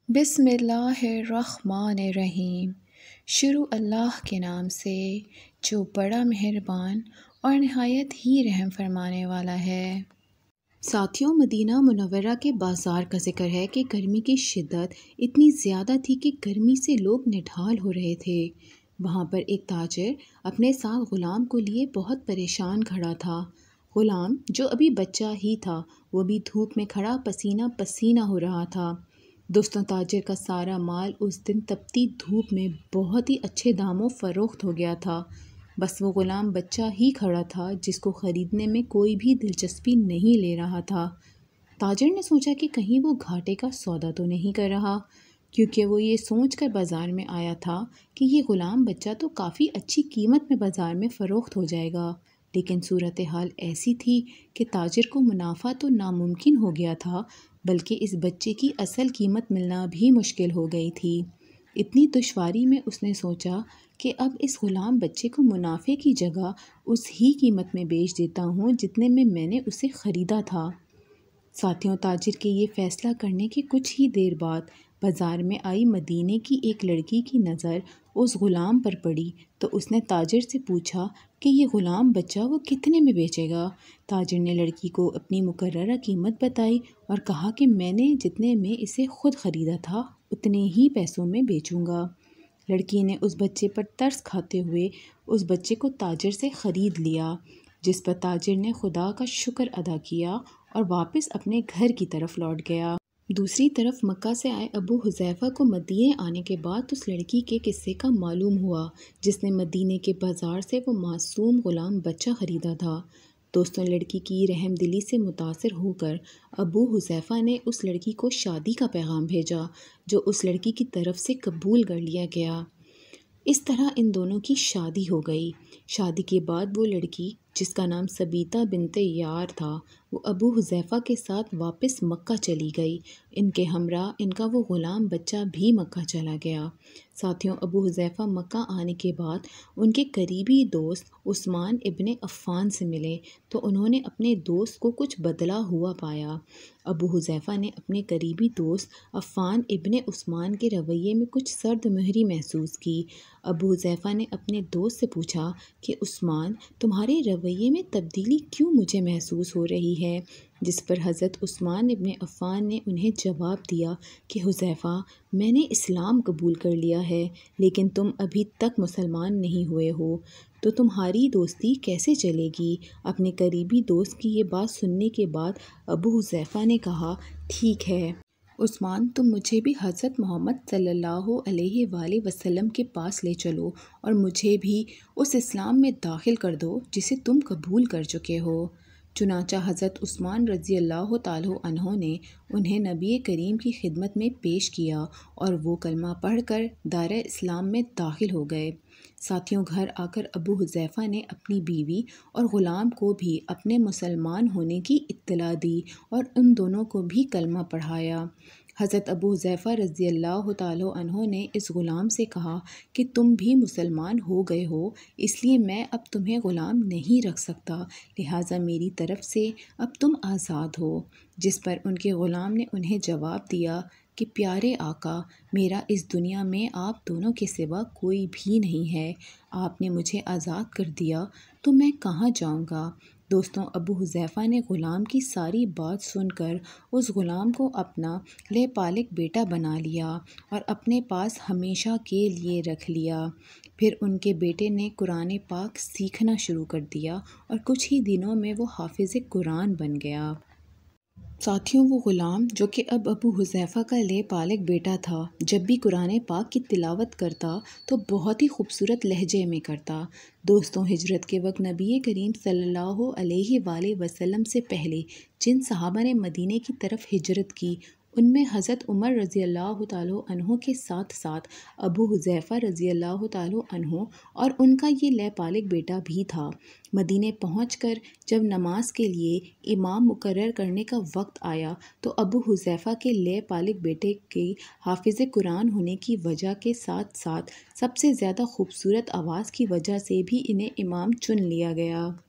बिस्मिल्लाहिर्रहमानिर्रहीम। शुरू अल्लाह के नाम से जो बड़ा मेहरबान और नहायत ही रहम फरमाने वाला है। साथियों, मदीना मुनव्वरा के बाज़ार का जिक्र है कि गर्मी की शिद्दत इतनी ज़्यादा थी कि गर्मी से लोग निढाल हो रहे थे। वहाँ पर एक ताजिर अपने साथ ग़ुलाम को लिए बहुत परेशान खड़ा था। ग़ुलाम जो अभी बच्चा ही था, वो भी धूप में खड़ा पसीना पसीना हो रहा था। दोस्तों, ताजिर का सारा माल उस दिन तपती धूप में बहुत ही अच्छे दामों फ़रोख्त हो गया था। बस वो ग़ुलाम बच्चा ही खड़ा था जिसको ख़रीदने में कोई भी दिलचस्पी नहीं ले रहा था। ताजिर ने सोचा कि कहीं वो घाटे का सौदा तो नहीं कर रहा, क्योंकि वो ये सोचकर बाज़ार में आया था कि ये ग़ुलाम बच्चा तो काफ़ी अच्छी कीमत में बाज़ार में फ़रोख्त हो जाएगा। लेकिन सूरत हाल ऐसी थी कि ताजिर को मुनाफा तो नामुमकिन हो गया था, बल्कि इस बच्चे की असल कीमत मिलना भी मुश्किल हो गई थी। इतनी दुश्वारी में उसने सोचा कि अब इस ग़ुलाम बच्चे को मुनाफे की जगह उस ही कीमत में बेच देता हूँ जितने में मैंने उसे ख़रीदा था। साथियों, ताजिर के ये फ़ैसला करने के कुछ ही देर बाद बाज़ार में आई मदीने की एक लड़की की नज़र उस ग़ुलाम पर पड़ी, तो उसने ताजिर से पूछा कि ये ग़ुलाम बच्चा वो कितने में बेचेगा। ताजिर ने लड़की को अपनी मुकर्ररा कीमत बताई और कहा कि मैंने जितने में इसे ख़ुद ख़रीदा था उतने ही पैसों में बेचूंगा। लड़की ने उस बच्चे पर तरस खाते हुए उस बच्चे को ताजिर से ख़रीद लिया, जिस पर ताजिर ने खुदा का शुक्र अदा किया और वापस अपने घर की तरफ लौट गया। दूसरी तरफ मक्का से आए अबू हुज़ैफ़ा को मदीने आने के बाद उस लड़की के किस्से का मालूम हुआ जिसने मदीने के बाज़ार से वो मासूम ग़ुलाम बच्चा ख़रीदा था। दोस्तों, लड़की की रहमदिली से मुतासिर होकर अबू हुज़ैफ़ा ने उस लड़की को शादी का पैगाम भेजा, जो उस लड़की की तरफ से कबूल कर लिया गया। इस तरह इन दोनों की शादी हो गई। शादी के बाद वो लड़की, जिसका नाम सबीता बिनते यार था, वो अबू हुज़ैफ़ा के साथ वापस मक्का चली गई। इनके हमरा इनका वो ग़ुलाम बच्चा भी मक्का चला गया। साथियों, अबू हुज़ैफ़ा मक्का आने के बाद उनके करीबी दोस्त उस्मान इब्ने अफ़्फ़ान से मिले, तो उन्होंने अपने दोस्त को कुछ बदला हुआ पाया। अबू हुज़ैफ़ा ने अपने करीबी दोस्त अफ़्फ़ान इब्ने उस्मान के रवैये में कुछ सर्दमहरी महसूस की। अबू हुज़ैफ़ा ने अपने दोस्त से पूछा कि उस्मान, तुम्हारे रवैये में तब्दीली क्यों मुझे महसूस हो रही है? जिस पर हज़रत उस्मान इब्ने अफ़्फ़ान ने उन्हें जवाब दिया कि हुज़ैफ़ा, मैंने इस्लाम कबूल कर लिया है, लेकिन तुम अभी तक मुसलमान नहीं हुए हो, तो तुम्हारी दोस्ती कैसे चलेगी? अपने करीबी दोस्त की ये बात सुनने के बाद अबू हुज़ैफ़ा ने कहा, ठीक है उस्मान, तुम मुझे भी हज़रत मोहम्मद सल्लल्लाहु अलैहि वसल्लम के पास ले चलो और मुझे भी उस इस्लाम में दाखिल कर दो जिसे तुम कबूल कर चुके हो। चुनांचा हज़रत उस्मान रज़ी अल्लाह ताला अन्हो ने उन्हें नबी करीम की खिदमत में पेश किया और वो कलमा पढ़कर दायरा इस्लाम में दाखिल हो गए। साथियों, घर आकर अबू हुज़ैफ़ा ने अपनी बीवी और ग़ुलाम को भी अपने मुसलमान होने की इत्तला दी और उन दोनों को भी कलमा पढ़ाया। हज़रत अबू हुज़ैफ़ा रज़ी अल्लाह ताला अन्हो ने इस ग़ुलाम से कहा कि तुम भी मुसलमान हो गए हो, इसलिए मैं अब तुम्हें ग़ुलाम नहीं रख सकता, लिहाजा मेरी तरफ़ से अब तुम आज़ाद हो। जिस पर उनके ग़ुलाम ने उन्हें जवाब दिया कि प्यारे आका, मेरा इस दुनिया में आप दोनों के सिवा कोई भी नहीं है। आपने मुझे आज़ाद कर दिया तो मैं कहाँ जाऊँगा? दोस्तों, अबू हुज़ैफ़ा ने ग़ुलाम की सारी बात सुनकर उस ग़ुलाम को अपना लेपालिक बेटा बना लिया और अपने पास हमेशा के लिए रख लिया। फिर उनके बेटे ने कुरान पाक सीखना शुरू कर दिया और कुछ ही दिनों में वो हाफिज़ कुरान बन गया। साथियों, वो ग़ुलाम जो कि अब अबू हुज़ैफ़ा का लेपालिक बेटा था, जब भी कुरान पाक की तिलावत करता तो बहुत ही खूबसूरत लहजे में करता। दोस्तों, हिजरत के वक्त नबी करीम सल्लल्लाहु अलैहि वसल्लम से पहले जिन सहाबा ने मदीने की तरफ हिजरत की, उनमें हज़रत उमर रज़ी अल्लाह ताला अन्हो के साथ साथ अबू हुज़ैफ़ा रज़ी अल्लाह ताला अन्हो और उनका ये लेपालिक बेटा भी था। मदीने पहुंचकर जब नमाज के लिए इमाम मुकर्रर करने का वक्त आया, तो अबू हुज़ैफ़ा के लेपालिक बेटे के हाफिज़ कुरान होने की वजह के साथ साथ सबसे ज़्यादा खूबसूरत आवाज़ की वजह से भी इन्हें इमाम चुन लिया गया।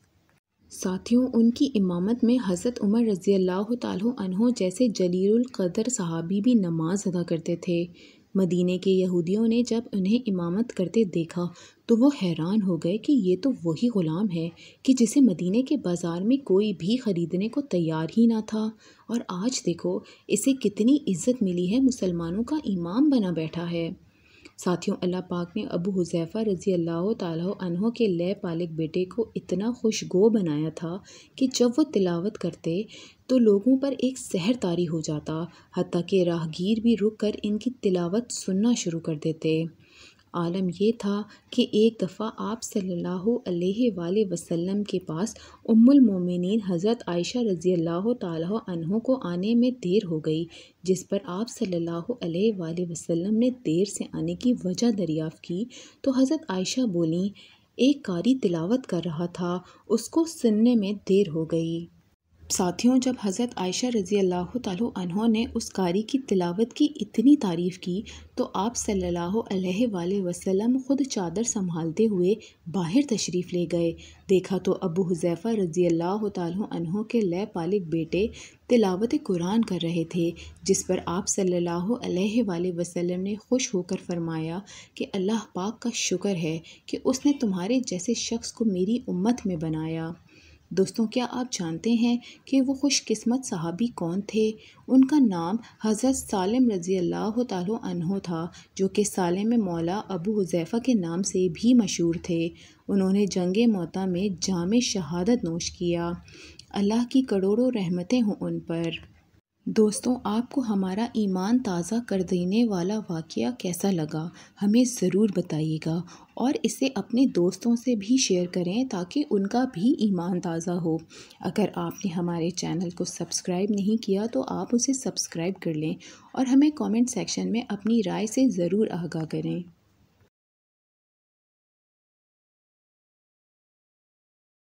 साथियों, उनकी इमामत में हज़रत उमर रज़ी अल्लाह ताला अन्हो जैसे जलीलुल क़द्र सहाबी भी नमाज अदा करते थे। मदीने के यहूदियों ने जब उन्हें इमामत करते देखा तो वो हैरान हो गए कि ये तो वही ग़ुलाम है कि जिसे मदीने के बाज़ार में कोई भी ख़रीदने को तैयार ही ना था, और आज देखो इसे कितनी इज़्ज़त मिली है, मुसलमानों का इमाम बना बैठा है। साथियों, अल्लाह पाक ने अबू हुज़ैफ़ा रज़ी अल्लाह ताला अन्हो के ले पालिक बेटे को इतना खुशगो बनाया था कि जब वो तिलावत करते तो लोगों पर एक सहर तारी हो जाता, हत्ता कि राहगीर भी रुक कर इनकी तिलावत सुनना शुरू कर देते। आलम ये था कि एक दफ़ा आप सल्लल्लाहु अलैहि वसल्लम के पास उम्मुल मोमिनीन हज़रत आयशा रज़ी अल्लाह ताला अन्हो को आने में देर हो गई, जिस पर आप सल्लल्लाहु अलैहि वसल्लम ने देर से आने की वजह दरियाफ़्त की तो हज़रत आयशा बोलीं, एक कारी तिलावत कर रहा था, उसको सुनने में देर हो गई। साथियों, जब हज़रत आयशा रज़ी अल्लाह ताला अन्हा ने उस कारी की तिलावत की इतनी तारीफ़ की तो आप सल्लल्लाहु अलैहि वसल्लम ख़ुद चादर संभालते हुए बाहर तशरीफ़ ले गए। देखा तो अबू हुज़ैफ़ा रज़ी अल्लाह ताला अन्हु के ले पालिक बेटे तिलावत कुरान कर रहे थे, जिस पर आप सल्लल्लाहु अलैहि वसल्लम ने खुश होकर फरमाया कि अल्लाह पाक का शुक्र है कि उसने तुम्हारे जैसे शख्स को मेरी उम्मत में बनाया। दोस्तों, क्या आप जानते हैं कि वो खुशकिस्मत सहाबी कौन थे? उनका नाम हज़रत सालिम रज़ी अल्लाह ताला अन्हो था, जो कि सालिम मौला अबू हुज़ैफ़ा के नाम से भी मशहूर थे। उन्होंने जंग मौता में जाम शहादत नोश किया। अल्लाह की करोड़ों रहमतें हों उन पर। दोस्तों, आपको हमारा ईमान ताज़ा कर देने वाला वाक़या कैसा लगा, हमें ज़रूर बताइएगा और इसे अपने दोस्तों से भी शेयर करें ताकि उनका भी ईमान ताज़ा हो। अगर आपने हमारे चैनल को सब्सक्राइब नहीं किया तो आप उसे सब्सक्राइब कर लें और हमें कमेंट सेक्शन में अपनी राय से ज़रूर आगाह करें।